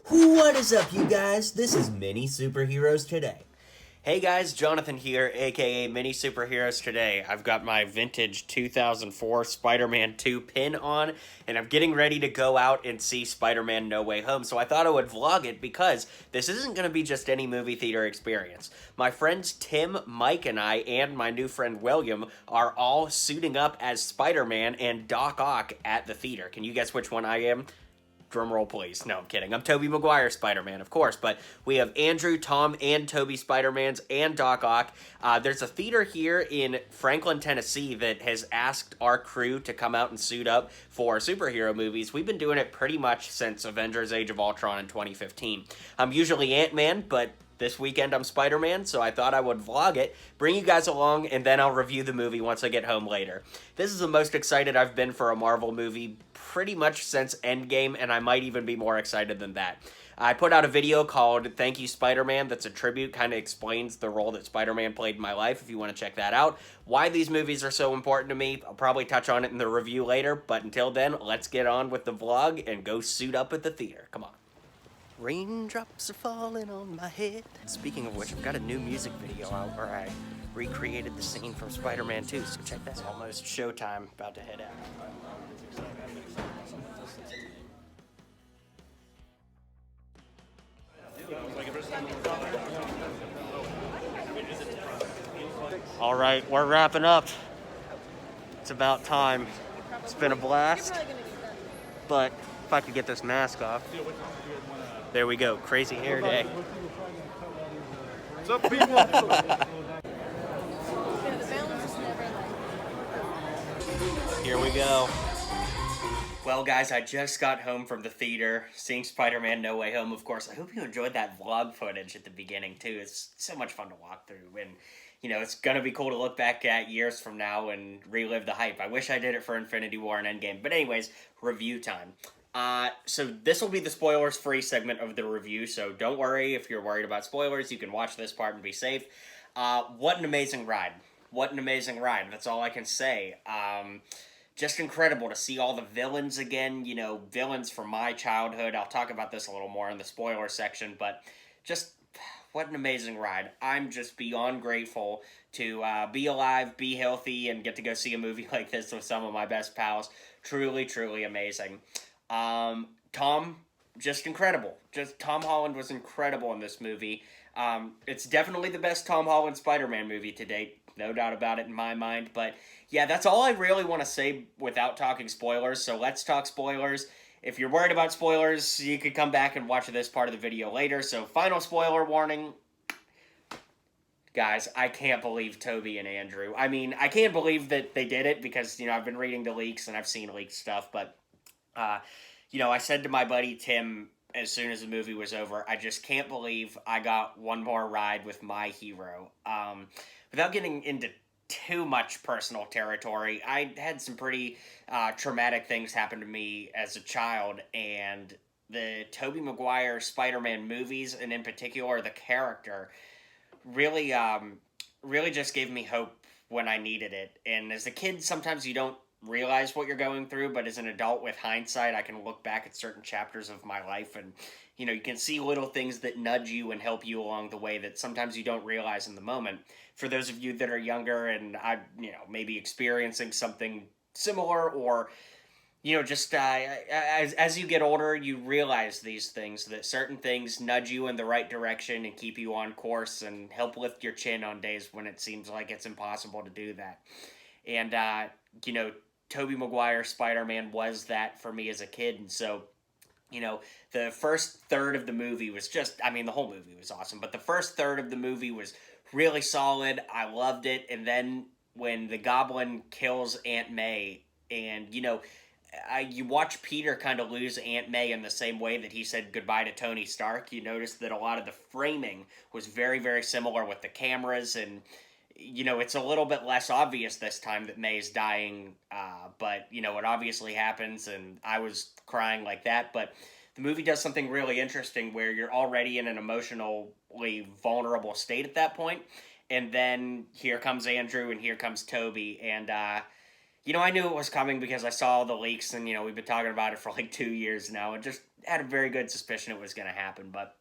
What is up, you guys? This is Mini Superheroes Today. Hey guys, Jonathan here, aka Mini Superheroes Today. I've got my vintage 2004 Spider-Man 2 pin on, and I'm getting ready to go out and see Spider-Man No Way Home, so I thought I would vlog it because this isn't going to be just any movie theater experience. My friends Tim, Mike, and I, and my new friend William, are all suiting up as Spider-Man and Doc Ock at the theater. Can you guess which one I am? Drum roll, please. No, I'm kidding. I'm Tobey Maguire Spider-Man, of course, but we have Andrew, Tom, and Tobey Spider-Mans and Doc Ock. There's a theater here in Franklin, Tennessee that has asked our crew to come out and suit up for superhero movies. We've been doing it pretty much since Avengers Age of Ultron in 2015. I'm usually Ant-Man, but this weekend I'm Spider-Man, so I thought I would vlog it, bring you guys along, and then I'll review the movie once I get home later. This is the most excited I've been for a Marvel movie pretty much since Endgame, and I might even be more excited than that. I put out a video called Thank You Spider-Man that's a tribute, kind of explains the role that Spider-Man played in my life if you want to check that out. Why these movies are so important to me, I'll probably touch on it in the review later, but until then, let's get on with the vlog and go suit up at the theater. Come on. Raindrops are falling on my head. Speaking of which, I've got a new music video out where I recreated the scene from Spider-Man 2, so check that out. Almost showtime, about to head out. All right, we're wrapping up. It's about time. It's been a blast. But if I could get this mask off. There we go, crazy hair day. What's up, people? Here we go. Well, guys, I just got home from the theater, seeing Spider-Man No Way Home, of course. I hope you enjoyed that vlog footage at the beginning, too. It's so much fun to walk through, and, you know, it's gonna be cool to look back at years from now and relive the hype. I wish I did it for Infinity War and Endgame. But anyways, review time. So this will be the spoilers-free segment of the review, so don't worry if you're worried about spoilers. You can watch this part and be safe. What an amazing ride. What an amazing ride. That's all I can say. Just incredible to see all the villains again, you know, villains from my childhood. I'll talk about this a little more in the spoiler section, but just what an amazing ride. I'm just beyond grateful to be alive, be healthy, and get to go see a movie like this with some of my best pals. Truly, truly amazing. Tom, just incredible. Just Tom Holland was incredible in this movie. It's definitely the best Tom Holland Spider-Man movie to date. No doubt about it in my mind. But yeah, that's all I really want to say without talking spoilers. So let's talk spoilers. If you're worried about spoilers, you could come back and watch this part of the video later. So final spoiler warning. Guys, I can't believe Tobey and Andrew. I mean, I can't believe that they did it because, you know, I've been reading the leaks and I've seen leaked stuff. But, you know, I said to my buddy Tim as soon as the movie was over, I just can't believe I got one more ride with my hero. Without getting into too much personal territory, I had some pretty traumatic things happen to me as a child, and the Tobey Maguire Spider-Man movies, and in particular the character, really really just gave me hope when I needed it. And as a kid, sometimes you don't realize what you're going through, but as an adult with hindsight, I can look back at certain chapters of my life and, you know, you can see little things that nudge you and help you along the way that sometimes you don't realize in the moment. For those of you that are younger and maybe experiencing something similar, or, you know, just as you get older, you realize these things, that certain things nudge you in the right direction and keep you on course and help lift your chin on days when it seems like it's impossible to do that. And, you know, Tobey Maguire Spider-Man was that for me as a kid, and so, you know, the first third of the movie was just, I mean, the whole movie was awesome, but the first third of the movie was really solid. I loved it. And then when the Goblin kills Aunt May, and, you know, you watch Peter kind of lose Aunt May in the same way that he said goodbye to Tony Stark, you notice that a lot of the framing was very, very similar with the cameras, and, you know, it's a little bit less obvious this time that May's dying, but, you know, it obviously happens, and I was crying like that, but the movie does something really interesting where you're already in an emotionally vulnerable state at that point, and then here comes Andrew, and here comes Tobey, and, I knew it was coming because I saw the leaks, and we've been talking about it for like 2 years now, and just had a very good suspicion it was going to happen. But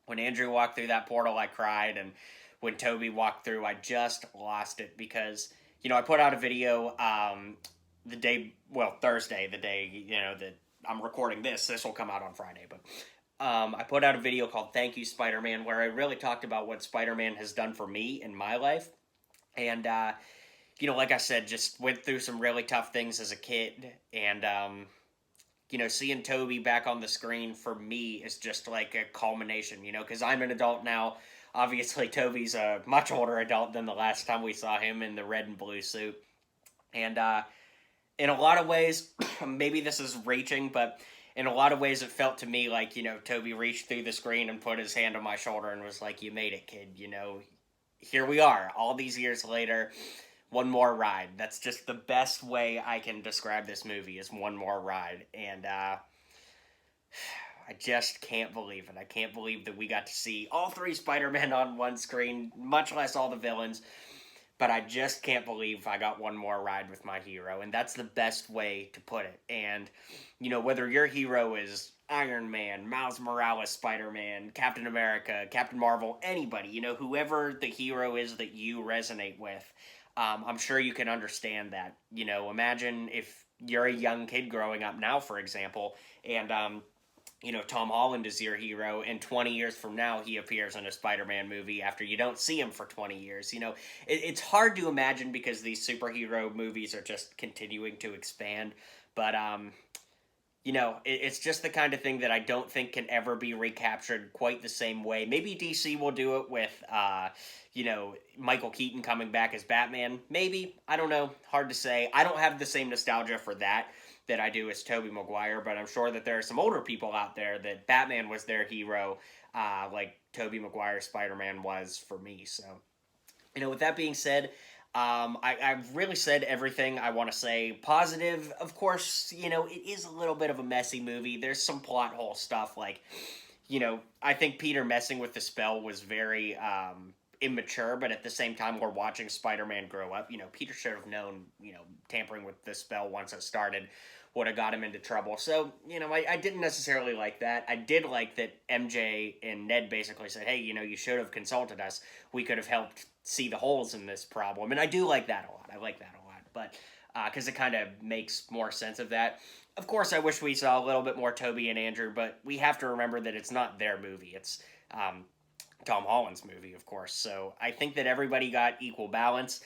when Andrew walked through that portal, I cried, and when Toby walked through, I just lost it because I put out a video Thursday, the day that I'm recording this. This will come out on Friday, but I put out a video called "Thank You, Spider-Man," where I really talked about what Spider-Man has done for me in my life, and like I said, just went through some really tough things as a kid, and seeing Toby back on the screen for me is just like a culmination, because I'm an adult now. Obviously, Toby's a much older adult than the last time we saw him in the red and blue suit. And in a lot of ways, maybe this is reaching, but in a lot of ways it felt to me like, Toby reached through the screen and put his hand on my shoulder and was like, "You made it, kid, here we are, all these years later, one more ride." That's just the best way I can describe this movie, is one more ride. And I just can't believe it. I can't believe that we got to see all three Spider-Men on one screen, much less all the villains. But I just can't believe I got one more ride with my hero. And that's the best way to put it. And, whether your hero is Iron Man, Miles Morales, Spider-Man, Captain America, Captain Marvel, anybody, whoever the hero is that you resonate with, I'm sure you can understand that. Imagine if you're a young kid growing up now, for example, and Tom Holland is your hero, and 20 years from now he appears in a Spider-Man movie after you don't see him for 20 years. It's hard to imagine because these superhero movies are just continuing to expand, but it's just the kind of thing that I don't think can ever be recaptured quite the same way. Maybe DC will do it with, Michael Keaton coming back as Batman. Maybe. I don't know. Hard to say. I don't have the same nostalgia for that I do as Tobey Maguire, but I'm sure that there are some older people out there that Batman was their hero, like Tobey Maguire's Spider-Man was for me. So, with that being said, I've really said everything I want to say. Positive, of course, it is a little bit of a messy movie. There's some plot hole stuff, like, I think Peter messing with the spell was very immature, but at the same time, we're watching Spider-Man grow up. Peter should have known, tampering with the spell once it started would have got him into trouble. So, I didn't necessarily like that. I did like that MJ and Ned basically said, "Hey, you should have consulted us. We could have helped see the holes in this problem." And I do like that a lot. I like that a lot. But, because it kind of makes more sense of that. Of course, I wish we saw a little bit more Toby and Andrew, but we have to remember that it's not their movie. It's Tom Holland's movie, of course. So I think that everybody got equal balance.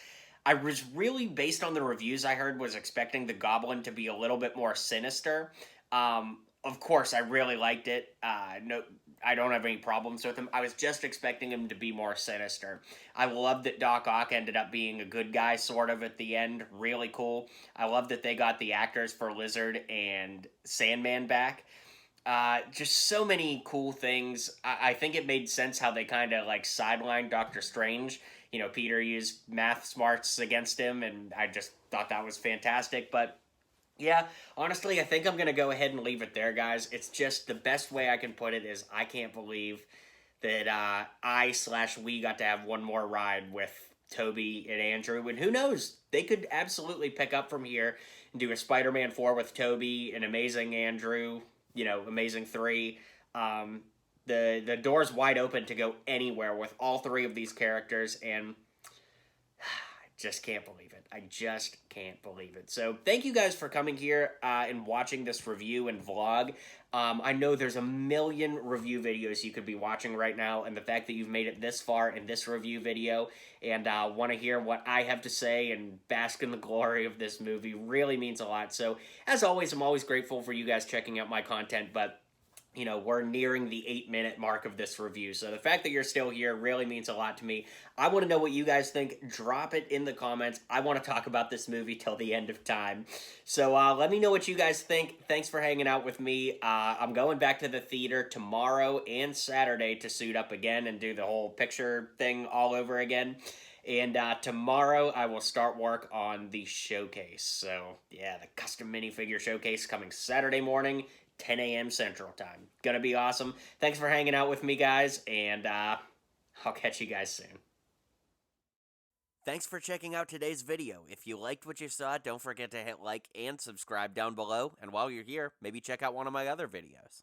I was really, based on the reviews I heard, was expecting the Goblin to be a little bit more sinister. Of course, I really liked it. No, I don't have any problems with him. I was just expecting him to be more sinister. I love that Doc Ock ended up being a good guy, sort of, at the end. Really cool. I love that they got the actors for Lizard and Sandman back. Just so many cool things. I think it made sense how they kind of like sidelined Doctor Strange. Peter used math smarts against him, and I just thought that was fantastic. But yeah, honestly, I think I'm going to go ahead and leave it there, guys. It's just the best way I can put it is I can't believe that we got to have one more ride with Toby and Andrew. And who knows? They could absolutely pick up from here and do a Spider-Man 4 with Toby, an Amazing Andrew, Amazing 3. The door's wide open to go anywhere with all three of these characters, and I just can't believe it. I just can't believe it. So thank you guys for coming here and watching this review and vlog. I know there's a million review videos you could be watching right now, and the fact that you've made it this far in this review video and want to hear what I have to say and bask in the glory of this movie really means a lot. So as always, I'm always grateful for you guys checking out my content, but we're nearing the 8-minute mark of this review. So the fact that you're still here really means a lot to me. I want to know what you guys think. Drop it in the comments. I want to talk about this movie till the end of time. So let me know what you guys think. Thanks for hanging out with me. I'm going back to the theater tomorrow and Saturday to suit up again and do the whole picture thing all over again. And tomorrow I will start work on the showcase. So yeah, the custom minifigure showcase coming Saturday morning, 10 a.m. Central Time. Gonna be awesome. Thanks for hanging out with me, guys, and I'll catch you guys soon. Thanks for checking out today's video. If you liked what you saw, don't forget to hit like and subscribe down below. And while you're here, maybe check out one of my other videos.